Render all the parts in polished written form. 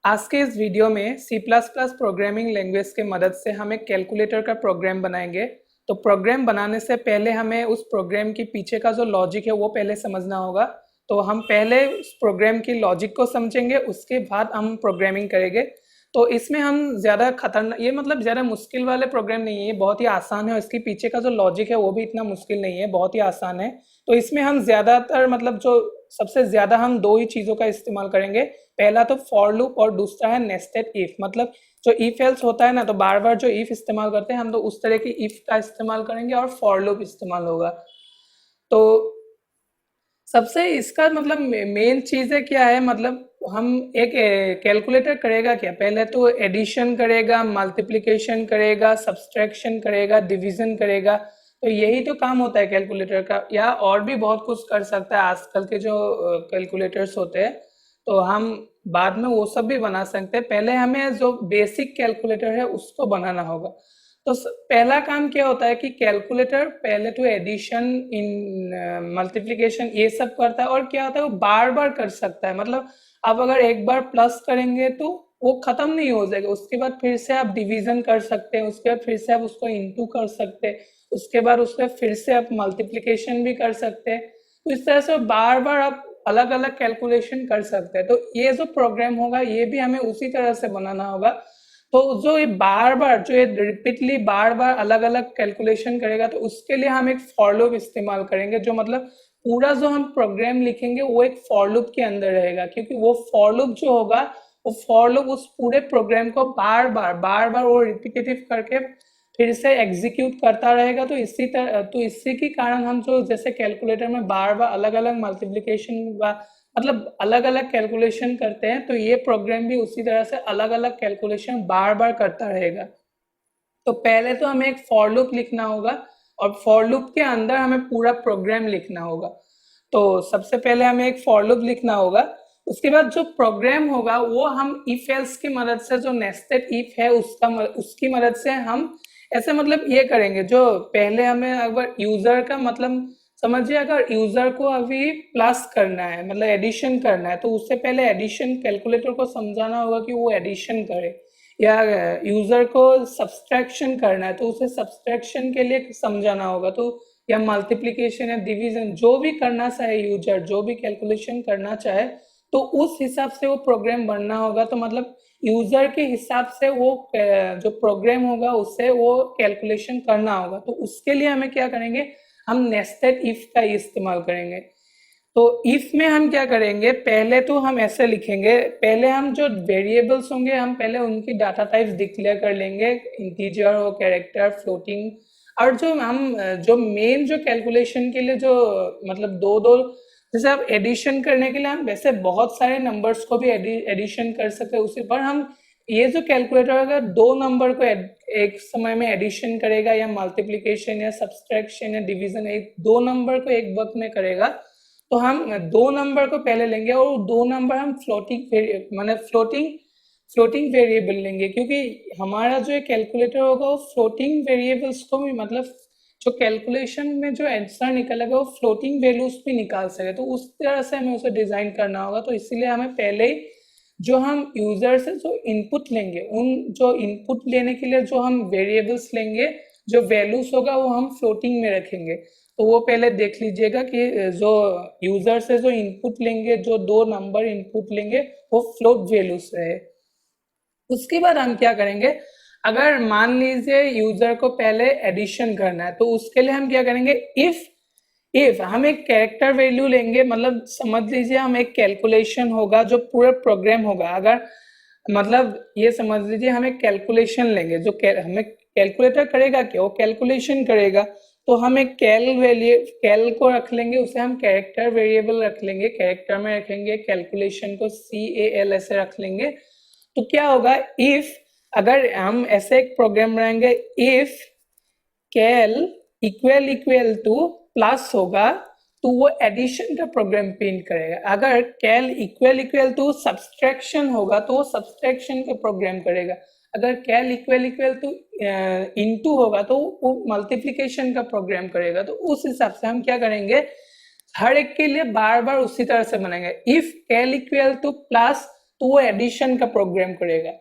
आज के इस वीडियो में C++ प्रोग्रामिंग लैंग्वेज के मदद से हम एक कैलकुलेटर का प्रोग्राम बनाएंगे। तो प्रोग्राम बनाने से पहले हमें उस प्रोग्राम के पीछे का जो लॉजिक है वो पहले समझना होगा। तो हम पहले उस प्रोग्राम की लॉजिक को समझेंगे, उसके बाद हम प्रोग्रामिंग करेंगे। तो इसमें हम ज़्यादा खतरनाक, ये मतलब ज़्यादा मुश्किल वाले प्रोग्राम नहीं है, ये बहुत ही आसान है और इसके पीछे का जो लॉजिक है वो भी इतना मुश्किल नहीं है, बहुत ही आसान है। तो इसमें हम ज़्यादातर मतलब जो सबसे ज़्यादा हम दो ही चीज़ों का इस्तेमाल करेंगे। पहला तो फॉर लूप और दूसरा है नेस्टेड इफ। मतलब जो इफ एल्स होता है ना, तो बार बार जो इफ इस्तेमाल करते हैं हम, तो उस तरह की इफ का इस्तेमाल करेंगे और फॉर लूप इस्तेमाल होगा। तो सबसे इसका मतलब मेन चीज़ क्या है, मतलब हम एक कैलकुलेटर करेगा क्या, पहले तो एडिशन करेगा, मल्टीप्लिकेशन करेगा, सब्सट्रैक्शन करेगा, डिवीजन करेगा। तो यही तो काम होता है कैलकुलेटर का, या और भी बहुत कुछ कर सकता है आजकल के जो कैलकुलेटर्स होते हैं। तो हम बाद में वो सब भी बना सकते हैं, पहले हमें जो बेसिक कैलकुलेटर है उसको बनाना होगा। तो पहला काम क्या होता है कि कैलकुलेटर पहले तो एडिशन, इन मल्टीप्लिकेशन ये सब करता है, और क्या होता है वो बार बार कर सकता है। मतलब आप अगर एक बार प्लस करेंगे तो वो खत्म नहीं हो जाएगा, उसके बाद फिर से आप डिवीजन कर सकते हैं, उसके बाद फिर से आप उसको इनटू कर सकते हैं, उसके बाद उसके फिर से आप मल्टीप्लिकेशन भी कर सकते हैं। तो इस तरह से बार बार आप अलग अलग कैलकुलेशन कर सकते हैं। तो ये जो प्रोग्राम होगा ये भी हमें उसी तरह से बनाना होगा। तो जो ये बार बार, जो ये रिपीटली बार बार अलग अलग कैलकुलेशन करेगा, तो उसके लिए हम एक फॉर लूप इस्तेमाल करेंगे। जो मतलब पूरा जो हम प्रोग्राम लिखेंगे वो एक फॉर लूप के अंदर रहेगा, क्योंकि वो फॉर लूप जो होगा, वो फॉर लूप उस पूरे प्रोग्राम को बार बार वो रिपीटेटिव करके फिर से एग्जीक्यूट करता रहेगा। तो इसी के कारण हम जो जैसे कैलकुलेटर में बार बार अलग अलग मल्टीप्लिकेशन मतलब अलग अलग कैलकुलेशन करते हैं, तो ये प्रोग्राम भी उसी तरह से अलग अलग कैलकुलेशन बार बार करता रहेगा। तो पहले तो हमें एक फॉर लूप लिखना होगा, और फॉर लूप के अंदर हमें पूरा प्रोग्राम लिखना होगा। तो सबसे पहले हमें एक फॉर लूप लिखना होगा। उसके बाद जो प्रोग्राम होगा वो हम इफ एल्स की मदद से, जो नेस्टेड इफ है उसकी मदद से हम ऐसे मतलब ये करेंगे। जो पहले हमें अगर यूजर का मतलब समझिए, अगर यूजर को अभी प्लस करना है, मतलब एडिशन करना है, तो उससे पहले एडिशन कैलकुलेटर को समझाना होगा कि वो एडिशन करे, या यूजर को सब्सट्रैक्शन करना है तो उसे सब्सट्रैक्शन के लिए समझाना होगा। तो या मल्टीप्लिकेशन या डिवीजन जो भी करना चाहे, यूजर जो भी कैलकुलेशन करना चाहे, तो उस हिसाब से वो प्रोग्राम बनना होगा। तो मतलब यूजर के हिसाब से वो जो प्रोग्राम होगा उससे वो कैलकुलेशन करना होगा। तो उसके लिए हमें क्या करेंगे, हम नेस्टेड इफ का इस्तेमाल करेंगे। तो इफ में हम क्या करेंगे, पहले तो हम ऐसे लिखेंगे, पहले हम जो वेरिएबल्स होंगे हम पहले उनकी डाटा टाइप्स डिक्लेयर कर लेंगे, इंटीजर हो, कैरेक्टर, फ्लोटिंग। और जो हम जो मेन जो कैलकुलेशन के लिए जो मतलब दो दो, जैसे आप एडिशन करने के लिए हम वैसे बहुत सारे नंबर्स को भी एडिशन कर सकते हैं उसी पर। हम ये जो कैलकुलेटर होगा दो नंबर को एक समय में एडिशन करेगा, या मल्टीप्लिकेशन या सब्सट्रैक्शन या डिवीजन, एक दो नंबर को एक वक्त में करेगा। तो हम दो नंबर को पहले लेंगे, और दो नंबर हम फ्लोटिंग वेरिएबल लेंगे, क्योंकि हमारा जो कैलकुलेटर होगा वो फ्लोटिंग वेरिएबल्स को भी, मतलब जो कैलकुलेशन में जो आंसर निकलेगा वो फ्लोटिंग वैल्यूज भी निकाल सके। तो उस तरह से हमें उसे डिजाइन करना होगा। तो इसीलिए हमें पहले ही जो हम यूजर से जो इनपुट लेंगे, उन जो इनपुट लेने के लिए जो हम वेरिएबल्स लेंगे, जो वैल्यूज होगा वो हम फ्लोटिंग में रखेंगे। तो वो पहले देख लीजिएगा कि जो यूजर से जो इनपुट लेंगे, जो दो नंबर इनपुट लेंगे, वो फ्लोट वैल्यूज रहे। उसके बाद हम क्या करेंगे, अगर मान लीजिए यूजर को पहले एडिशन करना है, तो उसके लिए हम क्या करेंगे, इफ हम एक कैरेक्टर वैल्यू लेंगे। मतलब समझ लीजिए हम एक कैलकुलेशन होगा जो पूरा प्रोग्राम होगा, अगर मतलब ये समझ लीजिए हम एक कैलकुलेशन लेंगे, जो हमें कैलकुलेटर करेगा क्या, वो कैलकुलेशन करेगा। तो हम एक कैल को रख लेंगे, उसे हम कैरेक्टर वेरिएबल रख लेंगे, कैरेक्टर में रखेंगे, कैलकुलेशन को CAL ऐसे रख लेंगे। तो क्या होगा, इफ अगर हम ऐसे एक प्रोग्राम बनाएंगे, if cal equal to plus होगा, तो वो एडिशन का प्रोग्राम प्रिंट करेगा। अगर कैल इक्वल टू सब्सट्रैक्शन होगा तो वो सब्सट्रैक्शन का प्रोग्राम करेगा। अगर कैल इक्वल टू इनटू होगा तो वो मल्टीप्लिकेशन का प्रोग्राम करेगा। तो उस हिसाब से हम क्या करेंगे, हर एक के लिए बार बार उसी तरह से बनाएंगे। If cal equal to plus, तो वो एडिशन का प्रोग्राम करेगा।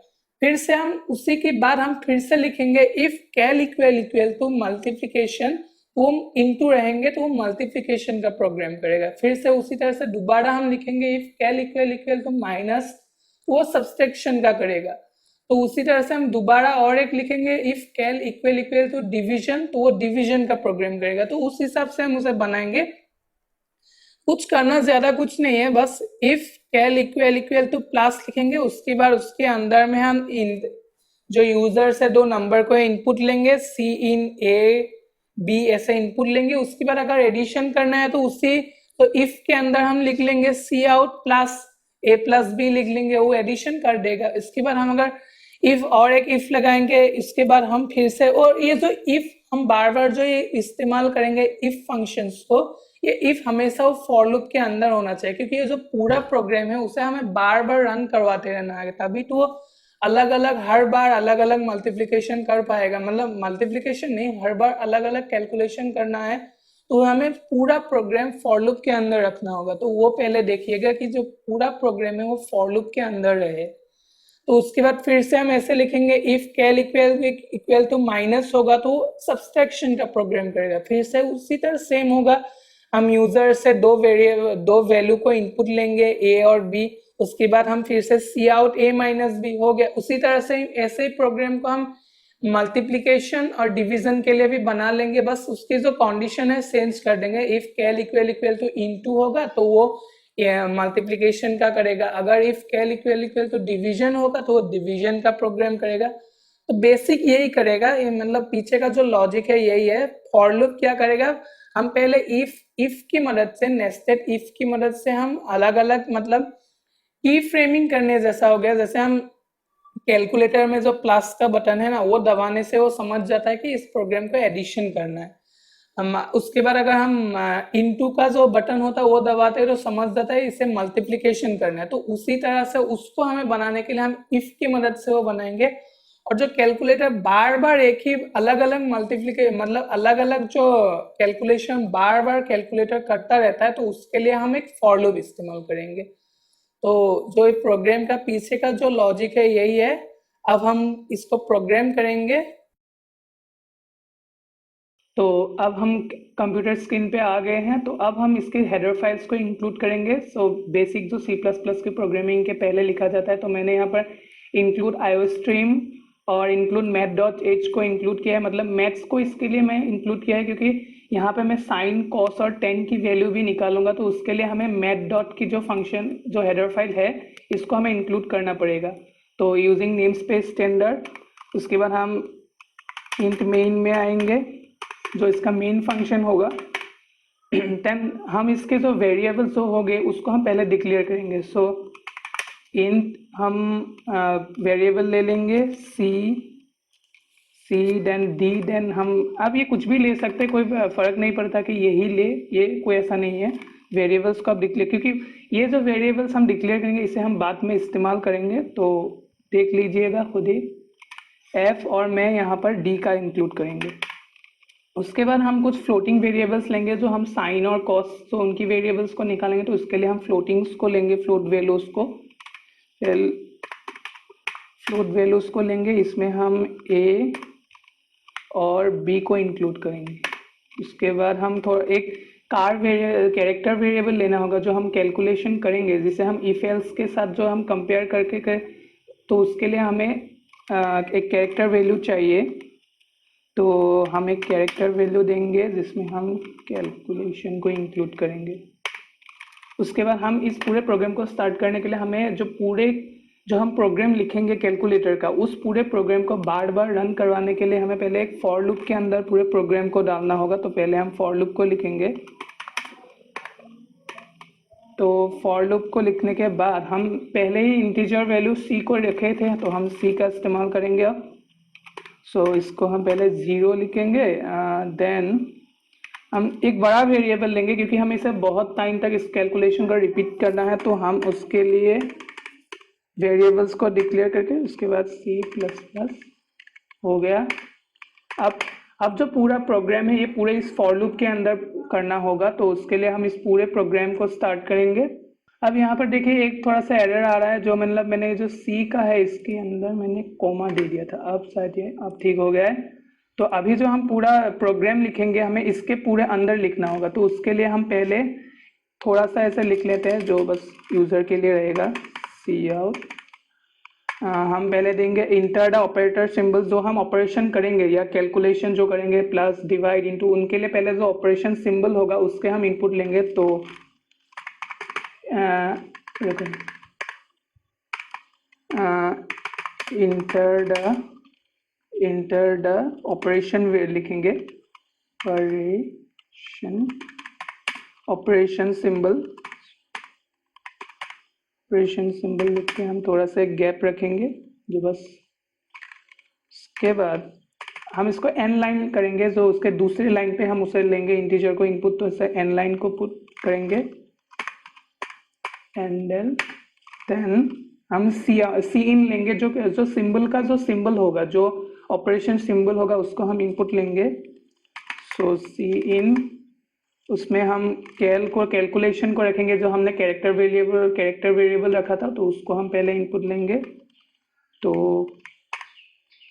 फिर से हम उसी के बाद हम फिर से लिखेंगे if cal equal to multiplication, वो इनटू रहेंगे तो वो मल्टीप्लिकेशन का प्रोग्राम करेगा। फिर से उसी तरह से दोबारा हम लिखेंगे if cal equal to minus, वो सब्सट्रैक्शन का करेगा। तो उसी तरह से हम दोबारा और एक लिखेंगे if cal equal to division, तो वो डिवीजन का प्रोग्राम करेगा। तो उस हिसाब से हम उसे बनाएंगे। कुछ करना ज्यादा कुछ नहीं है, बस if cal equal to plus लिखेंगे, उसके बाद उसके अंदर में हम जो यूजर से दो नंबर को इनपुट लेंगे, सी इन ए बी ऐसे इनपुट लेंगे। उसके बाद अगर एडिशन करना है तो उसी तो इफ के अंदर हम लिख लेंगे सी आउट प्लस ए प्लस बी लिख लेंगे, वो एडिशन कर देगा। इसके बाद हम अगर इफ और एक इफ लगाएंगे, इसके बाद हम फिर से, और ये जो इफ हम बार बार जो ये इस्तेमाल करेंगे इफ फंक्शंस को, ये इफ हमेशा वो फॉर लूप के अंदर होना चाहिए, क्योंकि ये जो पूरा प्रोग्राम है उसे हमें बार बार रन करवाते रहना है, तभी तो वो अलग अलग हर बार अलग अलग मल्टीप्लिकेशन कर पाएगा। मतलब मल्टीप्लिकेशन नहीं, हर बार अलग अलग कैलकुलेशन करना है, तो हमें पूरा प्रोग्राम फॉर लूप के अंदर रखना होगा। तो वो पहले देखिएगा कि जो पूरा प्रोग्राम है वो फॉर लूप के अंदर रहे। तो उसके बाद फिर से हम ऐसे लिखेंगे if cal equal to minus होगा तो सब्सट्रैक्शन का प्रोग्राम करेगा। फिर से उसी तरह सेम होगा, हम यूजर से दो वैल्यू को इनपुट लेंगे ए और बी, उसके बाद हम फिर से सी आउट ए माइनस बी हो गया। उसी तरह से ऐसे ही प्रोग्राम को हम मल्टीप्लिकेशन और डिवीजन के लिए भी बना लेंगे, बस उसकी जो कंडीशन है चेंज कर देंगे। If cal equal to into होगा तो वो मल्टीप्लिकेशन का करेगा, अगर if cal equal to division होगा तो वो डिवीजन का प्रोग्राम करेगा। तो बेसिक यही करेगा, मतलब पीछे का जो लॉजिक है यही है। फॉर लूप क्या करेगा, हम पहले इफ की मदद से, नेस्टेड इफ की मदद से हम अलग अलग मतलब की फ्रेमिंग करने जैसा हो गया। जैसे हम कैलकुलेटर में जो प्लस का बटन है ना, वो दबाने से वो समझ जाता है कि इस प्रोग्राम को एडिशन करना है। हम उसके बाद अगर हम इनटू का जो बटन होता है वो दबाते हैं तो समझ जाता है इसे मल्टीप्लिकेशन करना है। तो उसी तरह से उसको हमें बनाने के लिए हम इफ की मदद से वो बनाएंगे। और जो कैलकुलेटर बार बार एक ही अलग अलग मल्टीप्लिकेशन, मतलब अलग अलग जो कैलकुलेशन बार बार कैलकुलेटर करता रहता है, तो उसके लिए हम एक फॉर लूप इस्तेमाल करेंगे। तो जो प्रोग्राम का पीछे का जो लॉजिक है यही है। अब हम इसको प्रोग्राम करेंगे। तो अब हम कंप्यूटर स्क्रीन पे आ गए हैं, तो अब हम इसके हेडर फाइल्स को इंक्लूड करेंगे। सो बेसिक जो C++ की प्रोग्रामिंग के पहले लिखा जाता है, तो मैंने यहाँ पर इंक्लूड आईओस्ट्रीम और इंक्लूड math.h को इंक्लूड किया है। मतलब मैथ्स को इसके लिए मैं इंक्लूड किया है क्योंकि यहाँ पे मैं साइन कॉस और टेन की वैल्यू भी निकालूंगा, तो उसके लिए हमें math. की जो फंक्शन जो हेडर फाइल है इसको हमें इंक्लूड करना पड़ेगा। तो यूजिंग नेम स्पेस स्टैंडर्ड, उसके बाद हम इंट मेन में आएंगे जो इसका मेन फंक्शन होगा। देन हम इसके जो वेरिएबल्स जो हो गए उसको हम पहले डिक्लेयर करेंगे। सो इंट हम वेरिएबल ले लेंगे सी देन डी, देन हम अब ये कुछ भी ले सकते हैं, कोई फर्क नहीं पड़ता कि यही ले, ये कोई ऐसा नहीं है। वेरिएबल्स को आप डिक्लेयर, क्योंकि ये जो वेरिएबल्स हम डिक्लेयर करेंगे इसे हम बाद में इस्तेमाल करेंगे, तो देख लीजिएगा खुद ही। एफ और मैं यहाँ पर डी का इंक्लूड करेंगे। उसके बाद हम कुछ फ्लोटिंग वेरिएबल्स लेंगे, जो हम साइन और कॉस तो उनकी वेरिएबल्स को निकालेंगे, तो उसके लिए हम फ्लोटिंग्स को लेंगे, फ्लोट वैल्यूज को, फ्लोट वैल्यूज को लेंगे। इसमें हम ए और बी को इंक्लूड करेंगे। उसके बाद हम थोड़ा एक कैरेक्टर वेरिएबल लेना होगा जो हम कैलकुलेशन करेंगे, जिसे हम इफ एल्स के साथ जो हम कंपेयर करके तो उसके लिए हमें एक कैरेक्टर वैल्यू चाहिए। तो हम एक कैरेक्टर वैल्यू देंगे जिसमें हम कैलकुलेशन को इंक्लूड करेंगे। उसके बाद हम इस पूरे प्रोग्राम को स्टार्ट करने के लिए हमें जो हम प्रोग्राम लिखेंगे कैलकुलेटर का, उस पूरे प्रोग्राम को बार बार रन करवाने के लिए हमें पहले एक फॉर लूप के अंदर पूरे प्रोग्राम को डालना होगा। तो पहले हम फॉर लूप को लिखेंगे। तो फॉर लूप को लिखने के बाद हम पहले ही इंटीजर वैल्यू सी को रखे थे, तो हम सी का इस्तेमाल करेंगे अब। सो इसको हम पहले 0 लिखेंगे, देन हम एक बड़ा वेरिएबल लेंगे क्योंकि हमें इसे बहुत टाइम तक इस कैलकुलेशन को रिपीट करना है, तो हम उसके लिए वेरिएबल्स को डिक्लेयर करके उसके बाद C++ हो गया। अब जो पूरा प्रोग्राम है ये पूरे इस फॉर लूप के अंदर करना होगा, तो उसके लिए हम इस पूरे प्रोग्राम को स्टार्ट करेंगे। अब यहाँ पर देखिए एक थोड़ा सा एरर आ रहा है, जो मतलब मैंने जो सी का है इसके अंदर मैंने कोमा दे दिया था, अब शायद ये अब ठीक हो गया है। तो अभी जो हम पूरा प्रोग्राम लिखेंगे हमें इसके पूरे अंदर लिखना होगा, तो उसके लिए हम पहले थोड़ा सा ऐसे लिख लेते हैं जो बस यूज़र के लिए रहेगा। सी आउट हम पहले देंगे इंटर द ऑपरेटर सिंबल, जो हम ऑपरेशन करेंगे या कैलकुलेशन जो करेंगे प्लस डिवाइड इनटू, उनके लिए पहले जो ऑपरेशन सिंबल होगा उसके हम इनपुट लेंगे। तो इंटर द ऑपरेशन लिखेंगे, ऑपरेशन सिंबल लिख के हम थोड़ा सा एक गैप रखेंगे जो बस। उसके बाद हम इसको एन लाइन करेंगे, जो उसके दूसरी लाइन पे हम उसे लेंगे इंटीजर को इनपुट, तो इसे एन लाइन को पुट करेंगे। एंड देन हम सी इन लेंगे, जो सिंबल का जो सिंबल होगा, जो ऑपरेशन सिंबल होगा उसको हम इनपुट लेंगे। सो सी इन, उसमें हम कैलकुलेशन को रखेंगे, जो हमने कैरेक्टर वेरिएबल रखा था तो उसको हम पहले इनपुट लेंगे। तो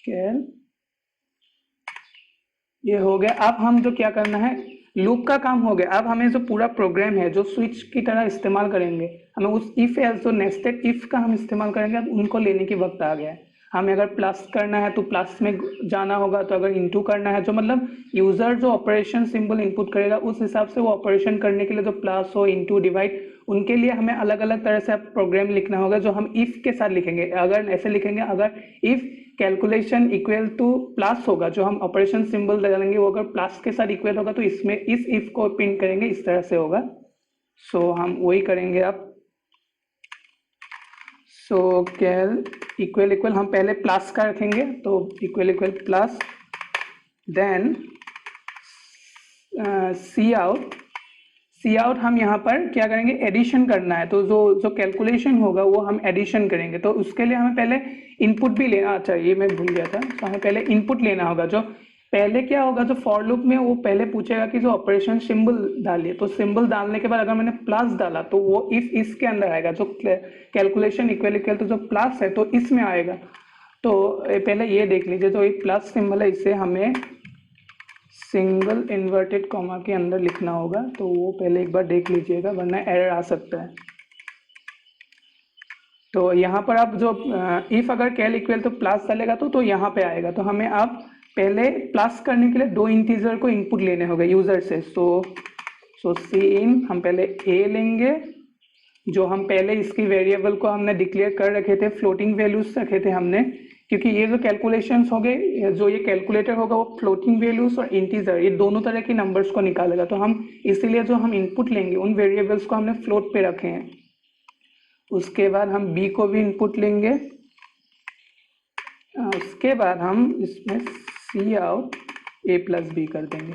कैल ये हो गया। अब हम जो क्या करना है, लूप का काम हो गया। अब हमें जो पूरा प्रोग्राम है जो स्विच की तरह इस्तेमाल करेंगे, हमें उस इफ एल्स जो नेस्टेड इफ का हम इस्तेमाल करेंगे, अब उनको लेने की वक्त आ गया है। हमें अगर प्लस करना है तो प्लस में जाना होगा, तो अगर इनटू करना है, जो मतलब यूजर जो ऑपरेशन सिंबल इनपुट करेगा उस हिसाब से वो ऑपरेशन करने के लिए जो प्लस हो, इनटू, डिवाइड, उनके लिए हमें अलग अलग तरह से प्रोग्राम लिखना होगा, जो हम इफ के साथ लिखेंगे। अगर ऐसे लिखेंगे, अगर if calculation equal to plus होगा, जो हम ऑपरेशन सिंबल डालेंगे वो अगर प्लस के साथ इक्वल होगा, तो इसमें इस इफ को प्रिंट करेंगे, इस तरह से होगा। सो हम वही करेंगे अब। सो कैल इक्वल हम पहले प्लस का रखेंगे, तो इक्वल प्लस, देन सी आउट हम यहाँ पर क्या करेंगे, एडिशन करना है। तो जो कैलकुलेशन होगा वो हम एडिशन करेंगे, तो उसके लिए हमें पहले इनपुट भी लेना। अच्छा ये मैं भूल गया था, तो हमें पहले इनपुट लेना होगा। जो पहले क्या होगा, जो फॉर लूप में वो पहले पूछेगा कि जो ऑपरेशन सिंबल डालिए, तो सिंबल डालने के बाद अगर मैंने प्लस डाला तो वो इफ इसके अंदर आएगा, जो कैलकुलेशन इक्वल तो जो प्लस है तो इसमें आएगा। तो पहले ये देख लीजिए, जो एक प्लस सिंबल है इसे हमें सिंगल इन्वर्टेड कॉमा के अंदर लिखना होगा, तो वो पहले एक बार देख लीजिएगा वरना एरर आ सकता है। तो यहाँ पर आप जो इफ अगर कैल इक्वल तो प्लस डालेगा तो यहाँ पे आएगा। तो हमें अब पहले प्लस करने के लिए दो इंटीजर को इनपुट लेने होंगे यूजर से। सो सी इन हम पहले ए लेंगे, जो हम पहले इसकी वेरिएबल को हमने डिक्लेयर कर रखे थे, फ्लोटिंग वैल्यूज रखे थे हमने, क्योंकि ये जो कैलकुलेशंस हो गए, जो ये कैलकुलेटर होगा वो फ्लोटिंग वैल्यूज और इंटीजर ये दोनों तरह की नंबर्स को निकालेगा। तो हम इसीलिए जो हम इनपुट लेंगे उन वेरिएबल्स को हमने फ्लोट पे रखे हैं। उसके बाद हम बी को भी इनपुट लेंगे। उसके बाद हम इसमें सी आउट ए प्लस बी कर देंगे।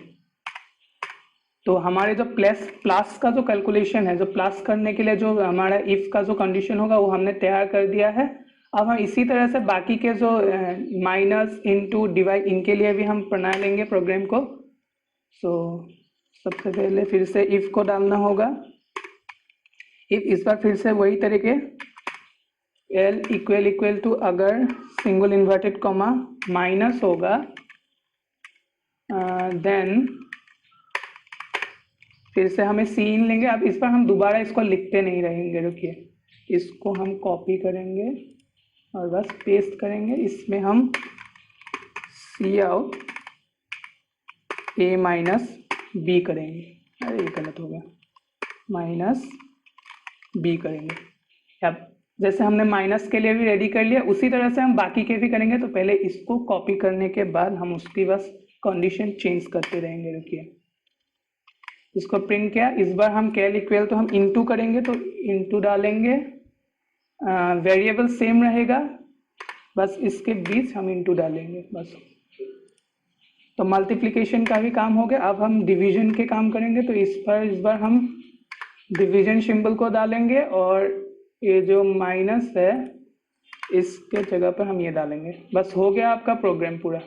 तो हमारे जो प्लस का जो कैलकुलेशन है, जो प्लस करने के लिए जो हमारा इफ का जो कंडीशन होगा वो हमने तैयार कर दिया है। अब हम इसी तरह से बाकी के जो माइनस, इनटू, डिवाइड, इनके लिए भी हम बना लेंगे प्रोग्राम को। सो सबसे पहले फिर से इफ को डालना होगा। इफ इस बार फिर से वही तरीके, एल इक्वल टू अगर सिंगल इन्वर्टेड कॉमा माइनस होगा, देन फिर से हमें सी इन लेंगे। अब इस बार हम दोबारा इसको लिखते नहीं रहेंगे, रुकिए, इसको हम कॉपी करेंगे और बस पेस्ट करेंगे। इसमें हम सी आउट ए माइनस बी करेंगे। अरे ये गलत हो गया, माइनस बी करेंगे। अब जैसे हमने माइनस के लिए भी रेडी कर लिया, उसी तरह से हम बाकी के भी करेंगे। तो पहले इसको कॉपी करने के बाद हम उसकी बस कंडीशन चेंज करते रहेंगे। रुकिए, इसको प्रिंट किया। इस बार हम कैल इक्वल तो हम इनटू करेंगे, तो इनटू डालेंगे, वेरिएबल सेम रहेगा, बस इसके बीच हम इनटू डालेंगे बस। तो मल्टीप्लिकेशन का भी काम हो गया। अब हम डिवीजन के काम करेंगे। तो इस बार हम डिवीजन सिंबल को डालेंगे और ये जो माइनस है इसके जगह पर हम ये डालेंगे। बस हो गया आपका प्रोग्राम पूरा।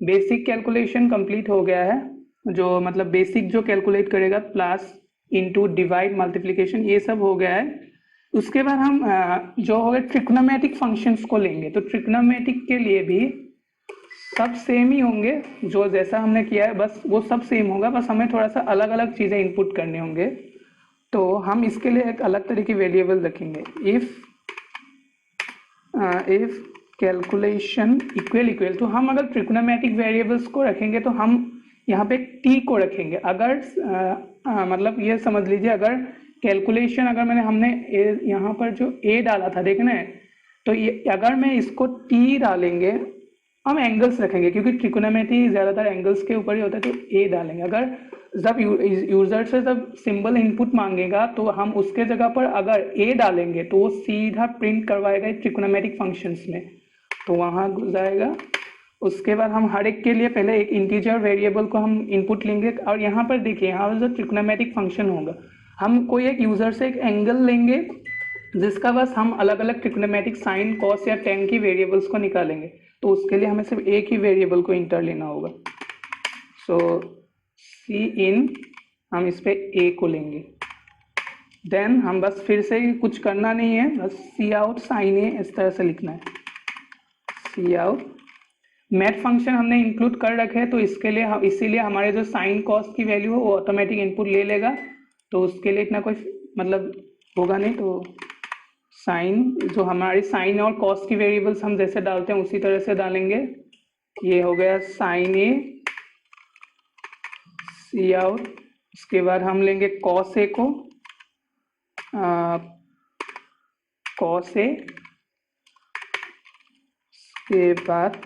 बेसिक कैलकुलेशन कंप्लीट हो गया है, जो मतलब बेसिक जो कैलकुलेट करेगा प्लस, इनटू, डिवाइड, मल्टीप्लिकेशन, ये सब हो गया है। उसके बाद हम जो हो गए ट्रिग्नोमेट्रिक फंक्शंस को लेंगे। तो ट्रिग्नोमेट्रिक के लिए भी सब सेम ही होंगे, जो जैसा हमने किया है बस वो सब सेम होगा, बस हमें थोड़ा सा अलग अलग चीज़ें इनपुट करने होंगे। तो हम इसके लिए एक अलग तरह की वेरिएबल रखेंगे। इफ़ कैलकुलेशन इक्वल, तो हम अगर ट्रिग्नोमेट्रिक वेरिएबल्स को रखेंगे तो हम यहाँ पे टी को रखेंगे। अगर मतलब ये समझ लीजिए, अगर कैलकुलेशन अगर हमने यहाँ पर जो ए डाला था देखना है, तो ये अगर मैं इसको टी डालेंगे, हम एंगल्स रखेंगे क्योंकि ट्रिग्नोमेट्री ज़्यादातर एंगल्स के ऊपर ही होता है, तो ए डालेंगे। अगर जब यूजर से जब सिंबल इनपुट मांगेगा तो हम उसके जगह पर अगर ए डालेंगे तो वो सीधा प्रिंट करवाएगा ट्रिग्नोमेट्रिक फंक्शंस में, तो वहाँ जाएगा। उसके बाद हम हर एक के लिए पहले एक इंटीजर वेरिएबल को हम इनपुट लेंगे, और यहाँ पर देखिए यहाँ पर जो ट्रिग्नोमेट्रिक फंक्शन होगा, हम कोई एक यूजर से एक एंगल लेंगे जिसका बस हम अलग अलग ट्रिग्नोमेट्रिक साइन, कॉस या टेन की वेरिएबल्स को निकालेंगे। तो उसके लिए हमें सिर्फ एक ही वेरिएबल को इंटर लेना होगा। सो सी इन, हम इस पे ए को लेंगे। देन हम बस फिर से कुछ करना नहीं है, बस सी आउट साइन ए इस तरह से लिखना है। सी आउट मैथ फंक्शन हमने इंक्लूड कर रखे हैं, तो इसके लिए हम इसीलिए हमारे जो साइन कॉस की वैल्यू है वो ऑटोमेटिक इनपुट ले लेगा, तो उसके लिए इतना कोई मतलब होगा नहीं। तो साइन, जो हमारी साइन और कॉस की वेरिएबल्स हम जैसे डालते हैं उसी तरह से डालेंगे। ये हो गया साइन ए, सी आउट। उसके बाद हम लेंगे कॉस ए को, कॉस ए, उसके बाद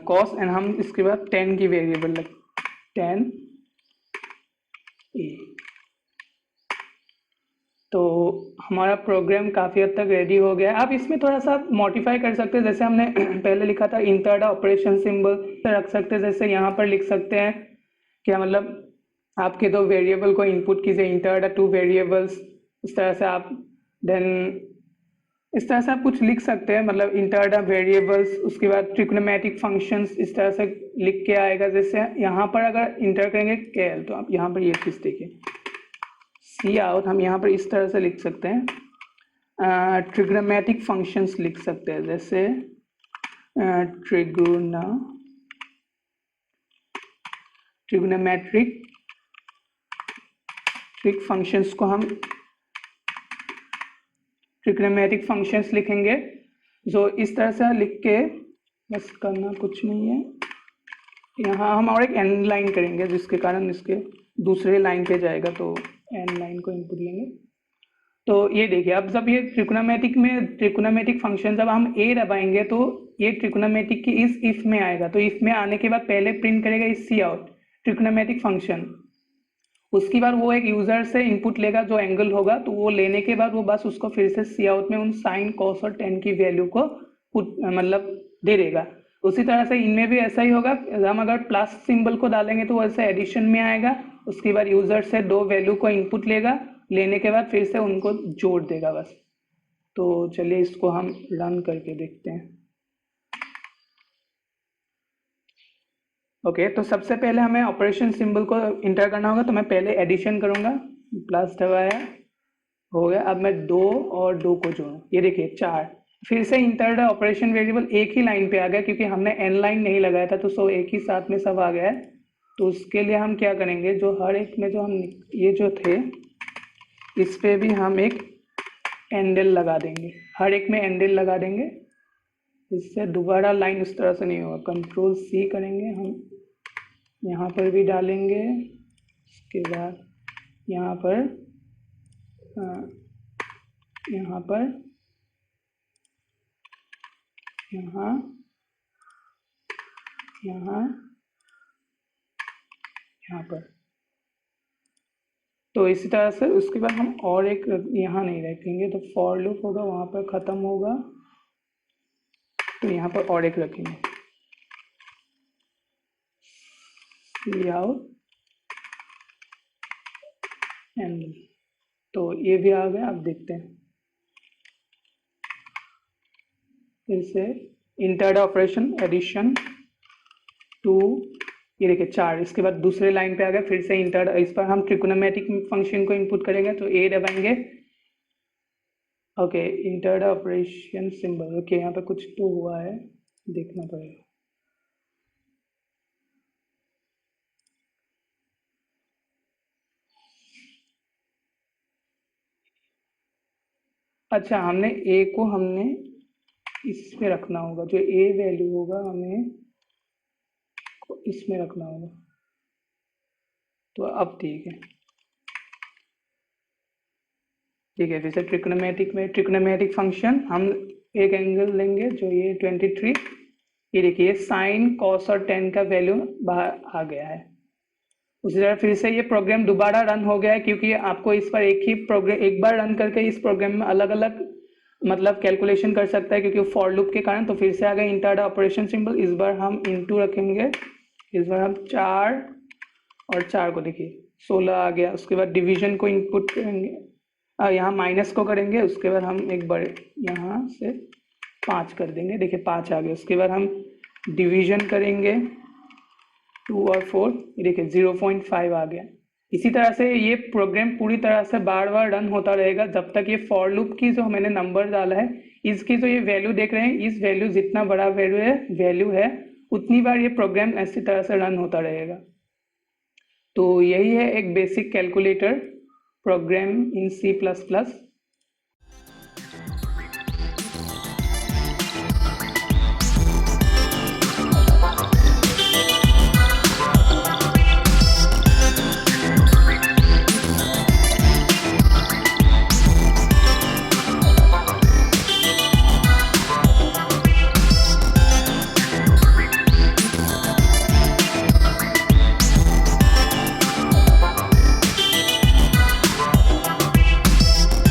कॉस, एंड हम इसके बाद टेन की वेरिएबल लग, टेन ए। तो हमारा प्रोग्राम काफ़ी हद तक रेडी हो गया है। आप इसमें थोड़ा सा मॉडिफाई कर सकते हैं, जैसे हमने पहले लिखा था इंटर द ऑपरेशन सिंबल रख सकते हैं, जैसे यहाँ पर लिख सकते हैं क्या, मतलब आपके दो वेरिएबल को इनपुट कीजिए, इंटर द टू वेरिएबल्स, इस तरह से आप, देन इस तरह से आप कुछ लिख सकते हैं, मतलब इंटर द वेरिएबल्स, उसके बाद ट्रिग्नोमेट्रिक फंक्शंस, इस तरह से लिख के आएगा। जैसे यहाँ पर अगर इंटर करेंगे कैल, तो आप यहाँ पर ये चीज़ देखिए, सी आउट हम यहाँ पर इस तरह से लिख सकते हैं, ट्रिग्नोमेट्रिक फंक्शंस लिख सकते हैं, जैसे ट्रिग्नोमेट्रिक फंक्शंस को हम ट्रिग्नोमेट्रिक फंक्शंस लिखेंगे, जो इस तरह से लिख के, बस करना कुछ नहीं है। यहाँ हम और एक एंड लाइन करेंगे जिसके कारण इसके दूसरे लाइन पे जाएगा, तो एंड लाइन को इनपुट लेंगे। तो ये देखिए, अब जब ये ट्रिग्नोमेट्रिक फंक्शन जब हम ए दबाएंगे तो ये ट्रिग्नोमेट्रिक की इस इफ में आएगा, तो इफ में आने के बाद पहले प्रिंट करेगा इस सी आउट ट्रिग्नोमेट्रिक फंक्शन। उसके बाद वो एक यूजर से इनपुट लेगा जो एंगल होगा, तो वो लेने के बाद वो बस उसको फिर से सी आउट में उन साइन, कॉस और टेन की वैल्यू को मतलब दे देगा। उसी तरह से इनमें भी ऐसा ही होगा, हम अगर प्लस सिंबल को डालेंगे तो वैसे एडिशन में आएगा। उसके बाद यूजर से दो वैल्यू को इनपुट लेगा, लेने के बाद फिर से उनको जोड़ देगा बस। तो चलिए इसको हम रन करके देखते हैं। ओके, तो सबसे पहले हमें ऑपरेशन सिंबल को इंटर करना होगा, तो मैं पहले एडिशन करूंगा, प्लस दबाया, हो गया। अब मैं 2 और 2 को जोड़ूं, ये देखिए 4। फिर से इंटर द ऑपरेशन वेरिएबल एक ही लाइन पे आ गया क्योंकि हमने एन लाइन नहीं लगाया था, तो सो एक ही साथ में सब आ गया है। तो उसके लिए हम क्या करेंगे, जो हर एक में जो हम ये जो थे इस पे भी हम एक एंडल लगा देंगे, हर एक में एंडल लगा देंगे, इससे दोबारा लाइन इस तरह से नहीं होगा। कंट्रोल सी करेंगे, हम यहाँ पर भी डालेंगे, उसके बाद यहाँ पर यहाँ पर यहाँ यहाँ यहाँ पर, तो इसी तरह से उसके बाद हम और एक यहाँ नहीं रखेंगे, तो फॉर लूप होगा वहाँ पर ख़त्म होगा, तो यहाँ पर और एक रखेंगे, सी आउट एंड। तो ये भी आ गया। अब देखते हैं फिर से इंटर ऑपरेशन एडिशन 2 ये देखिए 4, इसके बाद दूसरे लाइन पे आ गया, फिर से इंटर, इस पर हम ट्रिकोनोमेट्रिक फंक्शन को इनपुट करेंगे तो ए दबाएंगे। Okay, enter the operation symbol. Okay, यहाँ पे कुछ तो हुआ है, देखना पड़ेगा। अच्छा, हमने ए को हमने इसमें रखना होगा, जो ए वैल्यू होगा हमें इसमें रखना होगा। तो अब ठीक है, ठीक है। जैसे ट्रिकोनोमेट्रिक में ट्रिकोनोमेट्रिक फंक्शन हम एक एंगल लेंगे जो ये 23, ये देखिए साइन कॉस और टेन का वैल्यू बाहर आ गया है। उसी तरह फिर से ये प्रोग्राम दोबारा रन हो गया है, क्योंकि आपको इस पर एक ही प्रोग्राम एक बार रन करके इस प्रोग्राम में अलग अलग मतलब कैलकुलेशन कर सकता है, क्योंकि फॉर लूप के कारण। तो फिर से आ गया इंटर द ऑपरेशन सिंबल, इस बार हम इनटू रखेंगे, इस बार हम 4 और 4 को देखिए 16 आ गया। उसके बाद डिवीजन को इनपुट करेंगे, यहाँ माइनस को करेंगे, उसके बाद हम एक बड़े यहाँ से 5 कर देंगे, देखिए 5 आ गया। उसके बाद हम डिवीजन करेंगे 2 और 4, ये देखिए 0.5 आ गया। इसी तरह से ये प्रोग्राम पूरी तरह से बार बार रन होता रहेगा जब तक ये फॉर लूप की जो मैंने नंबर डाला है इसकी जो ये वैल्यू देख रहे हैं, इस वैल्यू जितना बड़ा वैल्यू है उतनी बार ये प्रोग्राम ऐसी तरह से रन होता रहेगा। तो यही है एक बेसिक कैलकुलेटर प्रोग्राम इन C++।